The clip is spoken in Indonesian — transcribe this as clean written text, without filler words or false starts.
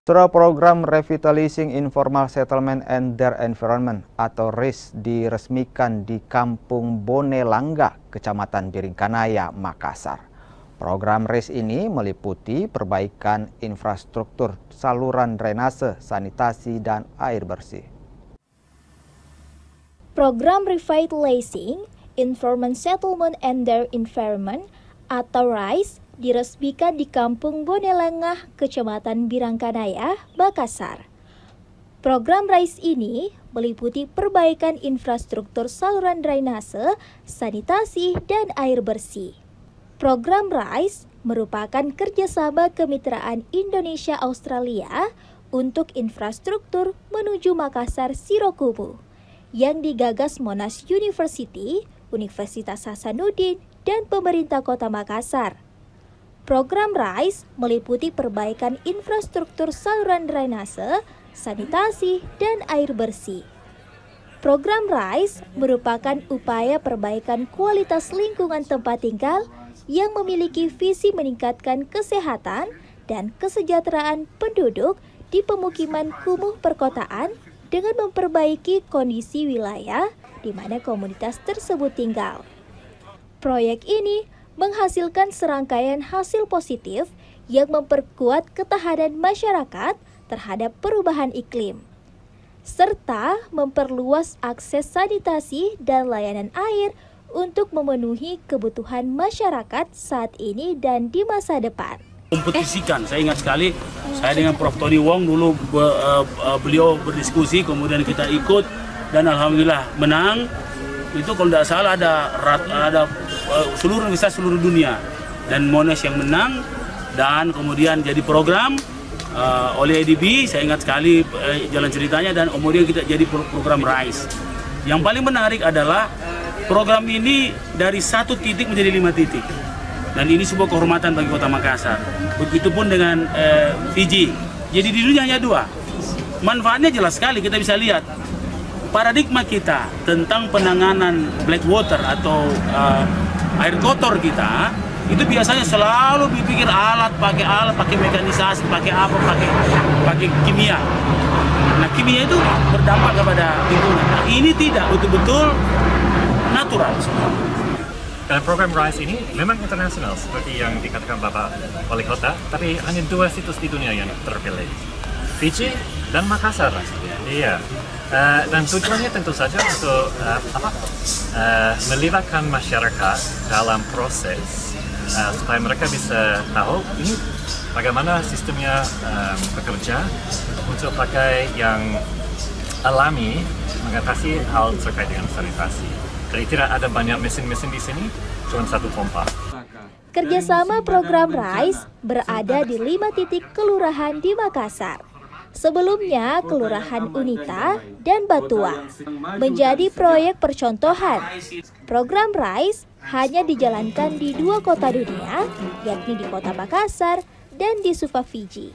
Setelah program Revitalizing Informal Settlement and Their Environment atau RIS diresmikan di Kampung Bonelangga, Kecamatan Biringkanaya, Makassar. Program RIS ini meliputi perbaikan infrastruktur saluran drainase, sanitasi, dan air bersih. Program Revitalizing Informal Settlement and Their Environment atau RISE diresmikan di Kampung Bonelangga, Kecamatan Biringkanaya, Makassar. Program RISE ini meliputi perbaikan infrastruktur saluran drainase, sanitasi, dan air bersih. Program RISE merupakan kerjasama kemitraan Indonesia-Australia untuk infrastruktur menuju Makassar Sirokubu yang digagas Monash University, Universitas Hasanuddin, dan pemerintah Kota Makassar. Program RISE meliputi perbaikan infrastruktur saluran drainase, sanitasi, dan air bersih. Program RISE merupakan upaya perbaikan kualitas lingkungan tempat tinggal yang memiliki visi meningkatkan kesehatan dan kesejahteraan penduduk di pemukiman kumuh perkotaan dengan memperbaiki kondisi wilayah di mana komunitas tersebut tinggal. Proyek ini menghasilkan serangkaian hasil positif yang memperkuat ketahanan masyarakat terhadap perubahan iklim, serta memperluas akses sanitasi dan layanan air untuk memenuhi kebutuhan masyarakat saat ini dan di masa depan. Kompetisikan, saya ingat sekali, saya dengan Prof. Tony Wong dulu beliau berdiskusi, kemudian kita ikut dan alhamdulillah menang. Itu kalau tidak salah ada seluruh universitas seluruh dunia dan Monash yang menang, dan kemudian jadi program oleh IDB. Saya ingat sekali jalan ceritanya, dan kemudian kita jadi program RISE. Yang paling menarik adalah program ini dari 1 titik menjadi 5 titik, dan ini sebuah kehormatan bagi Kota Makassar. Begitupun dengan Fiji. Jadi di dunia hanya 2. Manfaatnya jelas sekali, kita bisa lihat paradigma kita tentang penanganan black water atau air kotor kita, itu biasanya selalu dipikir pakai mekanisasi, pakai apa, pakai kimia. Nah, kimia itu berdampak kepada lingkungan. Nah, ini tidak, betul-betul natural. Dan program RISE ini memang internasional seperti yang dikatakan Bapak Wali Kota, tapi hanya 2 situs di dunia yang terpilih, Fiji dan Makassar. Iya. Dan tujuannya tentu saja untuk melibatkan masyarakat dalam proses supaya mereka bisa tahu ini bagaimana sistemnya bekerja untuk pakai yang alami mengatasi hal terkait dengan sanitasi. Jadi tidak ada banyak mesin-mesin di sini, cuma 1 pompa. Kerjasama program RISE berada di 5 titik kelurahan di Makassar. Sebelumnya, Kelurahan Unita dan Batua menjadi proyek percontohan. Program RISE hanya dijalankan di 2 kota dunia, yakni di Kota Makassar dan di Suva, Fiji.